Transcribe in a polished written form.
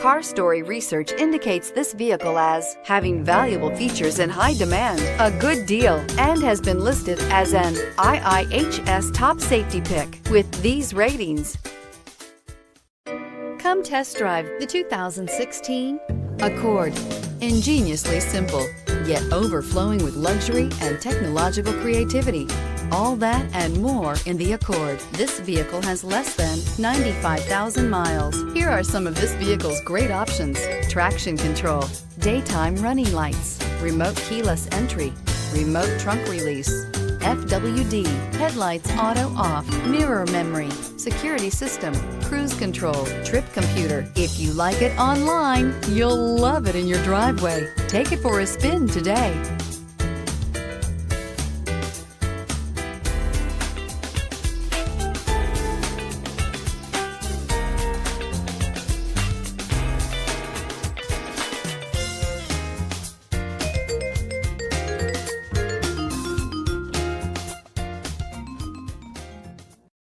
Car Story research indicates this vehicle as having valuable features in high demand, a good deal, and has been listed as an IIHS top safety pick with these ratings. Come test drive the 2016 Accord. Ingeniously simple, yet overflowing with luxury and technological creativity. All that and more in the Accord. This vehicle has less than 95,000 miles. Here are some of this vehicle's great options: traction control, daytime running lights, remote keyless entry, remote trunk release, FWD, headlights auto off, mirror memory, security system, cruise control, trip computer. If you like it online, you'll love it in your driveway. Take it for a spin today.